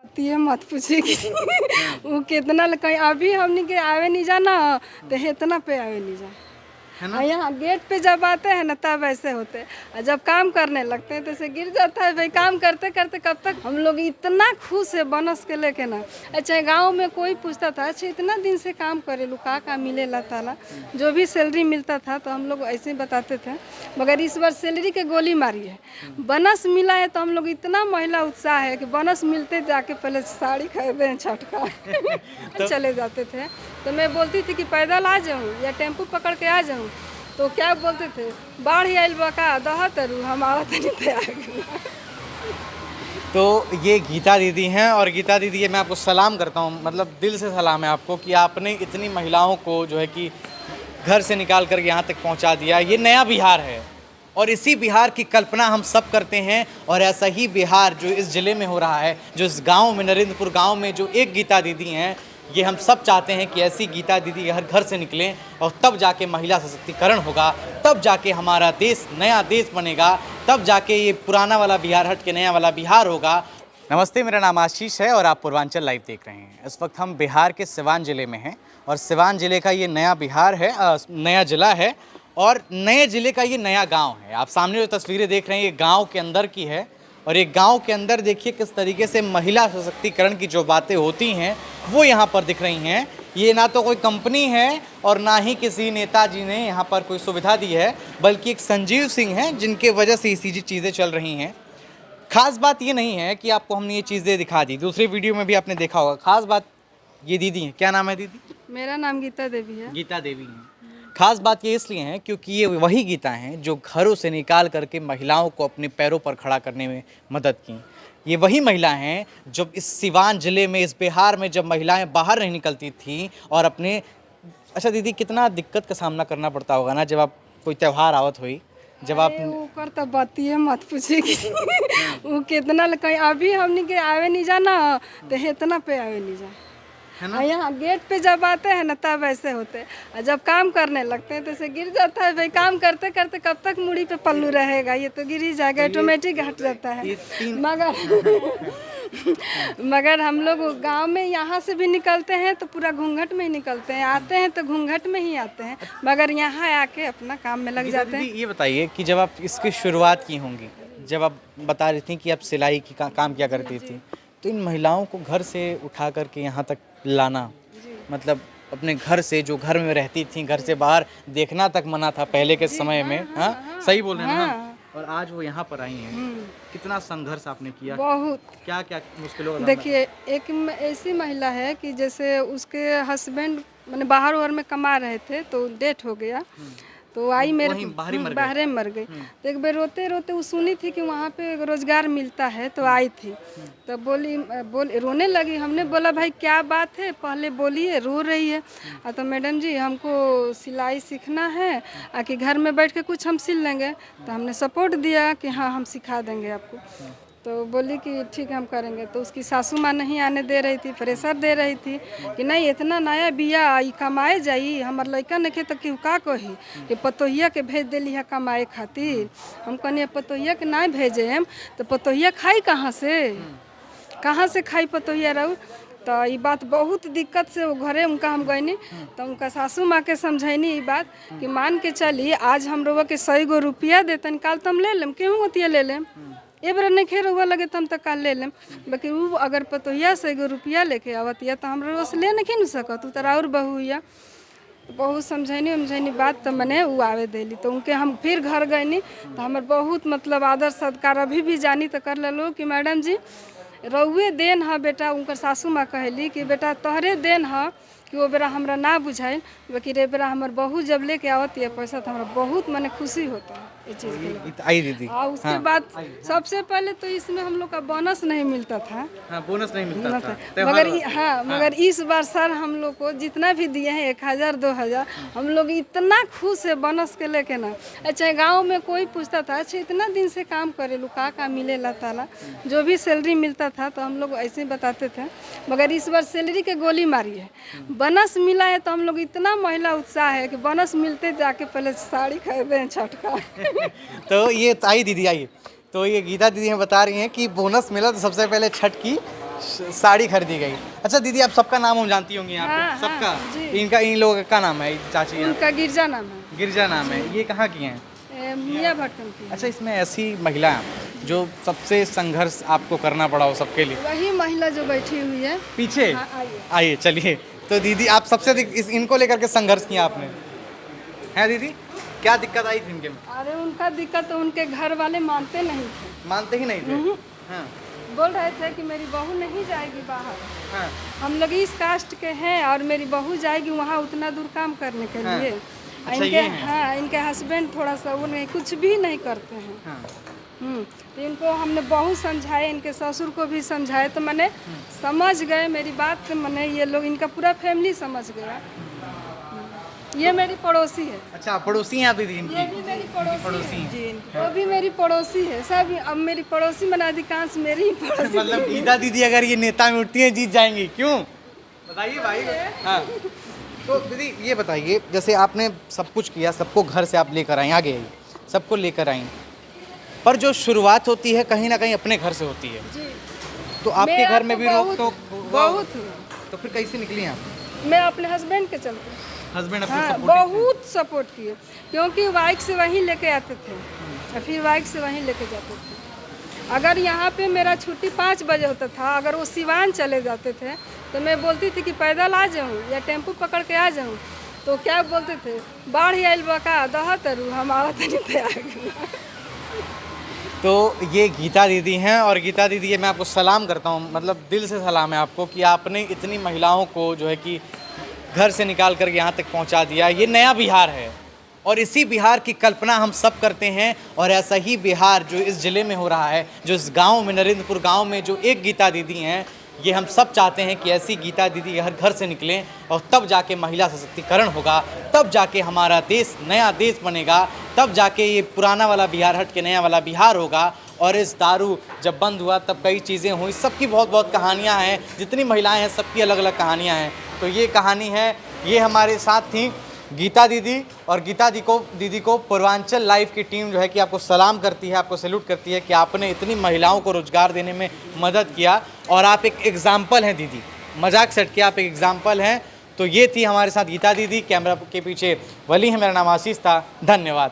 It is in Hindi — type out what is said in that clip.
ये मत पूछिए कि वो कितना कहीं अभी हमने के आवे नहीं जाना तो इतना पे आवे नहीं जा है ना। यहाँ गेट पे जब आते हैं ना तब ऐसे होते हैं और जब काम करने लगते हैं तो ऐसे गिर जाता है भाई। काम करते करते कब तक हम लोग इतना खुश है बनस के लेके ना। अच्छा गांव में कोई पूछता था अच्छा इतना दिन से काम करे लू का मिले ला ताला जो भी सैलरी मिलता था तो हम लोग ऐसे ही बताते थे। मगर इस बार सैलरी के गोली मारी है। बनस मिला है तो हम लोग इतना महिला उत्साह है कि बनस मिलते जाके पहले साड़ी खरीदे हैं छठ का चले जाते थे। तो मैं बोलती थी कि पैदल आ जाऊँ या टेम्पू पकड़ के आ जाऊँ तो क्या बोलते थे बाढ़ आयल बका दहा तरू हमारा तनी तैयार। तो ये गीता दीदी हैं और गीता दीदी मैं आपको सलाम करता हूँ, मतलब दिल से सलाम है आपको कि आपने इतनी महिलाओं को जो है कि घर से निकाल कर यहाँ तक पहुँचा दिया। ये नया बिहार है और इसी बिहार की कल्पना हम सब करते हैं और ऐसा ही बिहार जो इस ज़िले में हो रहा है, जो इस गांव में नरेंद्रपुर गांव में जो एक गीता दीदी हैं, ये हम सब चाहते हैं कि ऐसी गीता दीदी हर घर से निकलें और तब जाके महिला सशक्तिकरण होगा, तब जाके हमारा देश नया देश बनेगा, तब जाके ये पुराना वाला बिहार हट के नया वाला बिहार होगा। नमस्ते, मेरा नाम आशीष है और आप पूर्वांचल लाइव देख रहे हैं। इस वक्त हम बिहार के सिवान ज़िले में हैं और सिवान ज़िले का ये नया बिहार है, नया ज़िला है और नए ज़िले का ये नया गाँव है। आप सामने जो तस्वीरें देख रहे हैं ये गाँव के अंदर की है और एक गांव के अंदर देखिए किस तरीके से महिला सशक्तिकरण की जो बातें होती हैं वो यहाँ पर दिख रही हैं। ये ना तो कोई कंपनी है और ना ही किसी नेताजी ने यहाँ पर कोई सुविधा दी है, बल्कि एक संजीव सिंह हैं जिनके वजह से ये चीज़ें चल रही हैं। खास बात ये नहीं है कि आपको हमने ये चीज़ें दिखा दी, दूसरी वीडियो में भी आपने देखा होगा। खास बात ये दीदी हैं, क्या नाम है दीदी? मेरा नाम गीता देवी है। गीता देवी हैं। खास बात ये इसलिए है क्योंकि ये वही गीता हैं जो घरों से निकाल करके महिलाओं को अपने पैरों पर खड़ा करने में मदद की। ये वही महिला हैं जब इस सिवान ज़िले में, इस बिहार में जब महिलाएं बाहर नहीं निकलती थी और अपने अच्छा दीदी कितना दिक्कत का सामना करना पड़ता होगा ना जब आप कोई त्यौहार आवत हुई, जब आप ऊपर तो बतिए मत पूछिए कि वो कितना कहीं अभी हमने के आवे नहीं जाना तो इतना पे आवे नहीं जा है ना। यहाँ गेट पे जब आते हैं ना तब ऐसे होते हैं और जब काम करने लगते हैं तो ऐसे गिर जाता है भाई। काम करते करते कब तक मुड़ी पे पल्लू रहेगा, ये तो गिर ही जाएगा, ऑटोमेटिक हट जाता है। मगर हम लोग गांव में यहाँ से भी निकलते हैं तो पूरा घूंघट में ही निकलते हैं, आते हैं तो घूंघट में ही आते हैं, मगर यहाँ आके अपना काम में लग जाते हैं। ये बताइए कि जब आप इसकी शुरुआत की होंगी, जब आप बता रही थी कि आप सिलाई की काम क्या करती थी, तो इन महिलाओं को घर से उठा करके यहाँ तक लाना, मतलब अपने घर से जो घर में रहती थी, घर से बाहर देखना तक मना था पहले के समय में। हाँ, सही बोल रहे हैं ना। और आज वो यहाँ पर आई हैं, कितना संघर्ष आपने किया, बहुत क्या क्या मुश्किलों का? देखिए एक ऐसी महिला है कि जैसे उसके हस्बैंड मैंने बाहर में कमा रहे थे तो डेथ हो गया, तो आई मेरे बाहर मर गई। तो एक बार रोते रोते वो सुनी थी कि वहाँ पे रोजगार मिलता है तो आई थी। तो बोल रोने लगी। हमने बोला भाई क्या बात है, पहले बोलिए, रो रही है। तो मैडम जी हमको सिलाई सीखना है कि घर में बैठ के कुछ हम सिल लेंगे। तो हमने सपोर्ट दिया कि हाँ हम सिखा देंगे आपको। तो बोली कि ठीक है हम करेंगे। तो उसकी सासू माँ नहीं आने दे रही थी, प्रेशर दे रही थी कि नहीं इतना नया बिया आई कमाए जाई, हमार लड़का नहीं तो केहू का कही कि पतोहिया के भेज दिली है कमाए खातिर। हम कहनी पतोहिया के ना भेजे हम तो पतोहिया खाई कहाँ से खाई पतोहिया रहू। तो ये बात बहुत दिक्कत से वो घरे उनका हम गईनी तो उनका सासू माँ के समझैनी ये बात कि मान के चली आज हम रोवा के 100 गो रुपया देतन, काल तो हम ले लेम, केहू होतिया ले लेम, ए बार नहीं खेर हुआ लगे तो हम तो काल ले लेम। बाकी वो अगर पतोहिया 100 गो रुपया लेके आवतिया तो हम रोज ले नहीं सकत, तू तारा और बहू हुआ। बहुत समझैनी बात तो मने वो आवे देली। तो उनके हम फिर घर गईनी तो हमारे बहुत मतलब आदर सत्कार अभी भी जानी तो कर लो कि मैडम जी रउए देन है बेटा। उनकर सासू माँ कहली कि बेटा तोहरे देन है कि वो बेरा हमरा ना बुझाइल, बाकी रे बेरा हमार बहू जब लेके आवती है पैसा तो हमारा बहुत मने खुशी होता है ये चीज़ के लिए। आई दीदी और उसके बाद सबसे पहले तो इसमें हम लोग का बोनस नहीं मिलता था। बोनस नहीं मिलता था। मगर इस बार सर हम लोग को जितना भी दिए हैं 1000 2000 हम लोग इतना खुश है बोनस के लेके ना। अच्छा गाँव में कोई पूछता था अच्छा इतना दिन से काम करे लू का मिले ला ताला जो भी सैलरी मिलता था तो हम लोग ऐसे ही बताते थे। मगर इस बार सैलरी के गोली मारी है, बोनस मिला है तो हम लोग इतना महिला उत्साह है कि बोनस मिलते जाके पहले साड़ी खरीदे हैं छठ का। तो ये आई दीदी आइए, तो ये गीता दीदी हमें बता रही हैं कि बोनस मिला तो सबसे पहले छठ की साड़ी खरीदी गई। अच्छा दीदी, आप सबका नाम हम जानती होंगी यहाँ हाँ, पे, सबका। हाँ, जी। इनका, इन लोगों का क्या नाम है चाची? यहाँ उनका गिरजा नाम है, गिरजा नाम है। ये कहाँ की हैं? मियाँ भटकम की। अच्छा, इसमें ऐसी महिला जो सबसे संघर्ष आपको करना पड़ा हो सबके लिए? वही महिला जो बैठी हुई है पीछे हाँ, आइए। आइए, चलिए। तो दीदी, आप सबसे अधिक इनको लेकर के संघर्ष किया आपने, है दीदी? क्या दिक्कत आई थी इनके में? अरे उनका दिक्कत तो उनके घर वाले मानते नहीं थे, मानते ही नहीं थे। हाँ, बोल रहे थे कि मेरी बहू नहीं जाएगी बाहर, हाँ, हम लोग इस कास्ट के हैं और मेरी बहू जाएगी वहाँ उतना दूर काम करने के हाँ। लिए। अच्छा, इनके ये हैं। हाँ, इनके हस्बैंड थोड़ा सा वो नहीं, कुछ भी नहीं करते हैं। हाँ। तो इनको हमने बहुत समझाए, इनके ससुर को भी समझाए, तो मैंने समझ गए मेरी बात, मैंने ये लोग, इनका पूरा फैमिली समझ गया। ये मेरी पड़ोसी है। अच्छा, पड़ोसी हैं आप दीदी इनकी? ये भी मेरी पड़ोसी हैं। है। वो भी मेरी पड़ोसी है, सब अब मेरी पड़ोसी मैंने अधिकांश मेरी ही पड़ोसी। मतलब गीता दीदी अगर ये नेता में उठती है जीत जाएंगी, क्यों? बताइए भाई। हाँ, तो दीदी ये बताइए, जैसे आपने सब कुछ किया, सबको घर से आप लेकर आई, आगे आई, सबको लेकर आई, पर जो शुरुआत होती है कहीं ना कहीं अपने घर से होती है। जी। तो आपके मेरा घर में तो भी रोक बहुत- टोक बहुत हुआ। तो फिर कैसे निकली आप? मैं अपने हस्बैंड के चलते, हस्बैंड अपने हाँ, सपोर्टिव थे? बहुत सपोर्ट किए, क्योंकि बाइक से वहीं लेके आते थे और फिर बाइक से वहीं लेके जाते थे। अगर यहाँ पे मेरा छुट्टी 5 बजे होता था, अगर वो सिवान चले जाते थे तो मैं बोलती थी कि पैदल आ जाऊँ या टेम्पू पकड़ के आ जाऊँ, तो क्या बोलते थे, बाढ़ आइल बका दह तरू हम आवत नहीं थे आगे। तो ये गीता दीदी हैं, और गीता दीदी, ये मैं आपको सलाम करता हूँ, मतलब दिल से सलाम है आपको कि आपने इतनी महिलाओं को जो है कि घर से निकाल कर यहाँ तक पहुँचा दिया। ये नया बिहार है और इसी बिहार की कल्पना हम सब करते हैं, और ऐसा ही बिहार जो इस ज़िले में हो रहा है, जो इस गांव में, नरेंद्रपुर गांव में जो एक गीता दीदी हैं, ये हम सब चाहते हैं कि ऐसी गीता दीदी हर घर से निकलें, और तब जाके महिला सशक्तिकरण होगा, तब जाके हमारा देश नया देश बनेगा, तब जाके ये पुराना वाला बिहार हट के नया वाला बिहार होगा। और इस दारू जब बंद हुआ तब कई चीज़ें हुई, सबकी बहुत बहुत कहानियाँ हैं, जितनी महिलाएं हैं सबकी अलग अलग कहानियाँ हैं। तो ये कहानी है, ये हमारे साथ थी गीता दीदी, और गीता दीदी को पूर्वांचल लाइव की टीम जो है कि आपको सलाम करती है, आपको सैल्यूट करती है कि आपने इतनी महिलाओं को रोजगार देने में मदद किया, और आप एक एग्जाम्पल हैं दीदी, मजाक सेट किया, आप एक एग्जाम्पल हैं। तो ये थी हमारे साथ गीता दीदी। कैमरा के पीछे वली है, मेरा नाम आशीष था। धन्यवाद।